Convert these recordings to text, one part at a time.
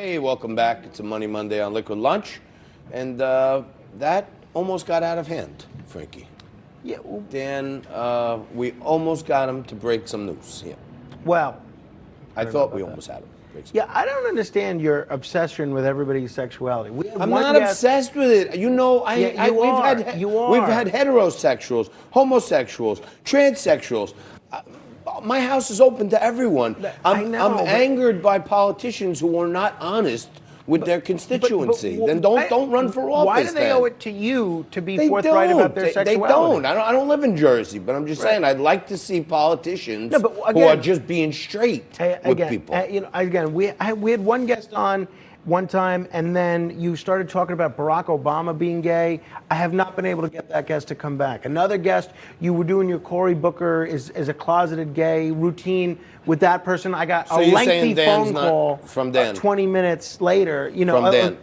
Hey, welcome back. It's a Money Monday on Liquid Lunch. And that almost got out of hand, Frankie. Yeah. Well, Dan, we almost got him to break some news here. well I thought we almost had him. yeah, I don't understand your obsession with everybody's sexuality. I'm not obsessed with it. You know, you are. We've had heterosexuals, homosexuals, transsexuals. My house is open to everyone. I'm angered by politicians who are not honest with their constituency. Then don't run for office. Why do they owe it to you to be forthright about their sexuality? They don't. I don't live in Jersey, but I'm just saying I'd like to see politicians who are just being straight with people. We had one guest on one time, and then you started talking about Barack Obama being gay. I have not been able to get that guest to come back. Another guest, you were doing your Cory Booker is a closeted gay routine with that person. I got a lengthy phone call from Dan. 20 minutes later. From Dan.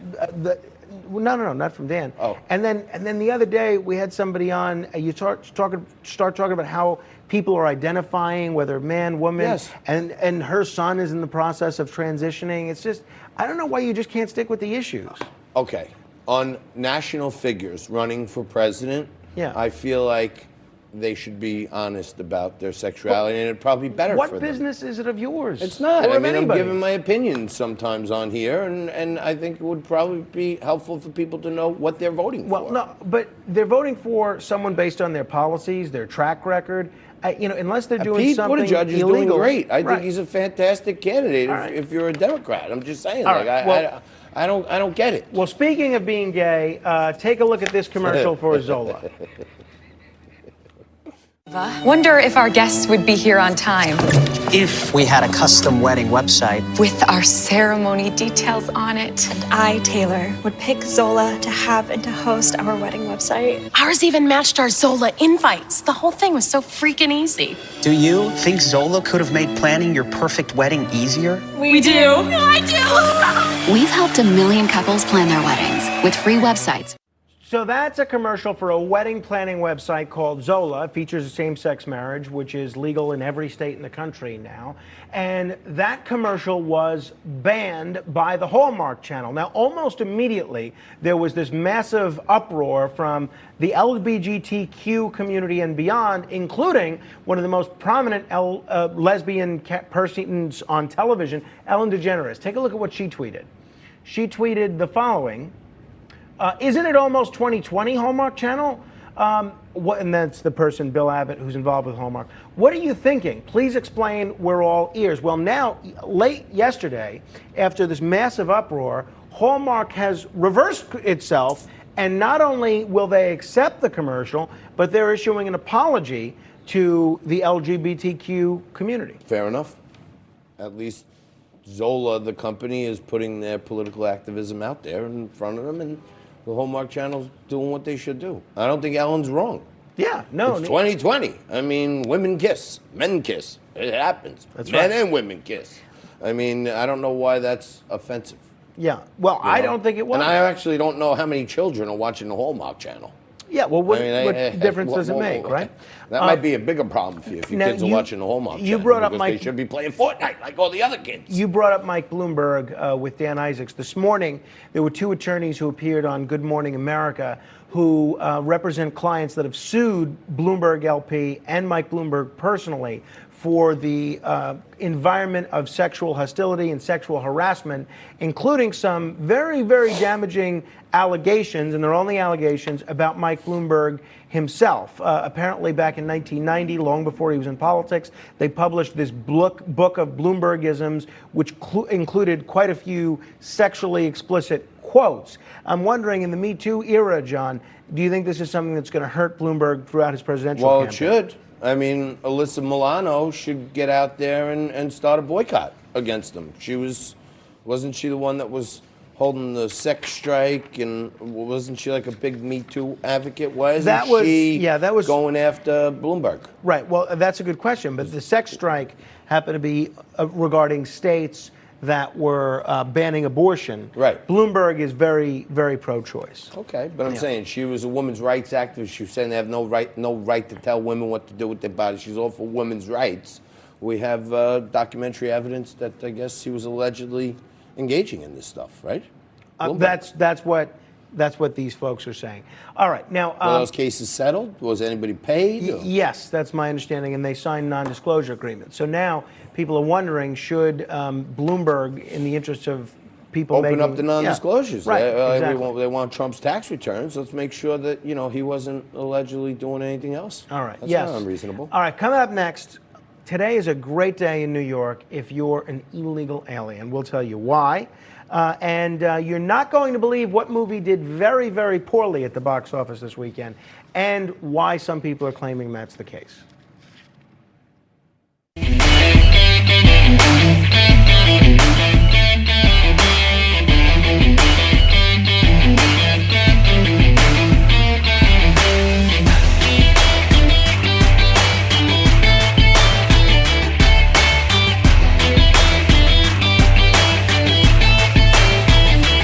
No, not from Dan. Oh. And then the other day we had somebody on. You start talking about how people are identifying, whether man, woman, yes. and her son is in the process of transitioning. It's just, I don't know why you just can't stick with the issues. Okay, on national figures running for president, I feel like they should be honest about their sexuality, and it'd probably be better for them. What business is it of yours? It's not. Or I mean, I'm giving my opinion sometimes on here, and I think it would probably be helpful for people to know what they're voting for. Well, no, but they're voting for someone based on their policies, their track record. Unless they're doing something illegal. Pete Buttigieg is doing great. I think he's a fantastic candidate if you're a Democrat. I'm just saying. I don't get it. Well, speaking of being gay, take a look at this commercial for Zola. Wonder if our guests would be here on time. If we had a custom wedding website. With our ceremony details on it. And I, Taylor, would pick Zola to have and to host our wedding website. Ours even matched our Zola invites. The whole thing was so freaking easy. Do you think Zola could have made planning your perfect wedding easier? We do. I do. We've helped 1 million couples plan their weddings with free websites. So that's a commercial for a wedding planning website called Zola. It features a same-sex marriage, which is legal in every state in the country now. And that commercial was banned by the Hallmark channel. Now, almost immediately, there was this massive uproar from the LGBTQ community and beyond, including one of the most prominent lesbian persons on television, Ellen DeGeneres. Take a look at what she tweeted. She tweeted the following. Isn't it almost 2020, Hallmark Channel? And that's the person, Bill Abbott, who's involved with Hallmark. What are you thinking? Please explain. We're all ears. Well, now, late yesterday, after this massive uproar, Hallmark has reversed itself, and not only will they accept the commercial, but they're issuing an apology to the LGBTQ community. Fair enough. At least Zola, the company, is putting their political activism out there in front of them, and the Hallmark Channel's doing what they should do. I don't think Ellen's wrong. Yeah, no. It's 2020. I mean, women kiss, men kiss. It happens. That's Men right. and women kiss. I mean, I don't know why that's offensive. Yeah, well, I don't think it was. And I actually don't know how many children are watching the Hallmark Channel. Yeah, well, what difference does it make, right? That might be a bigger problem for you if your kids are watching the Hallmark Channel. You brought up Mike. They should be playing Fortnite like all the other kids. You brought up Mike Bloomberg with Dan Isaacs. This morning, there were two attorneys who appeared on Good Morning America who represent clients that have sued Bloomberg LP and Mike Bloomberg personally for the environment of sexual hostility and sexual harassment, including some very, very damaging allegations, and they're only allegations, about Mike Bloomberg himself. Apparently back in 1990, long before he was in politics, they published this book of Bloombergisms, which included quite a few sexually explicit quotes. I'm wondering, in the Me Too era, John, do you think this is something that's going to hurt Bloomberg throughout his presidential campaign? Well, it should. I mean, Alyssa Milano should get out there and start a boycott against him. Wasn't she the one that was holding the sex strike, and wasn't she like a big Me Too advocate? Why isn't she going after Bloomberg? Right, well, that's a good question, but the sex strike happened to be regarding states that were banning abortion. Right. Bloomberg is very, very pro-choice. Okay, but I'm saying she was a women's rights activist. She was saying they have no right to tell women what to do with their bodies. She's all for women's rights. We have documentary evidence that I guess she was allegedly engaging in this stuff, right? That's what these folks are saying. All right, now Were those cases settled? Was anybody paid? Or? yes, that's my understanding, and they signed non-disclosure agreements. So now people are wondering, should Bloomberg, in the interest of people Open making, up the non-disclosures. Yeah, right, exactly. They want Trump's tax returns. Let's make sure that he wasn't allegedly doing anything else. All right. That's yes. not unreasonable. All right. Coming up next, today is a great day in New York if you're an illegal alien. We'll tell you why. And you're not going to believe what movie did very, very poorly at the box office this weekend and why some people are claiming that's the case.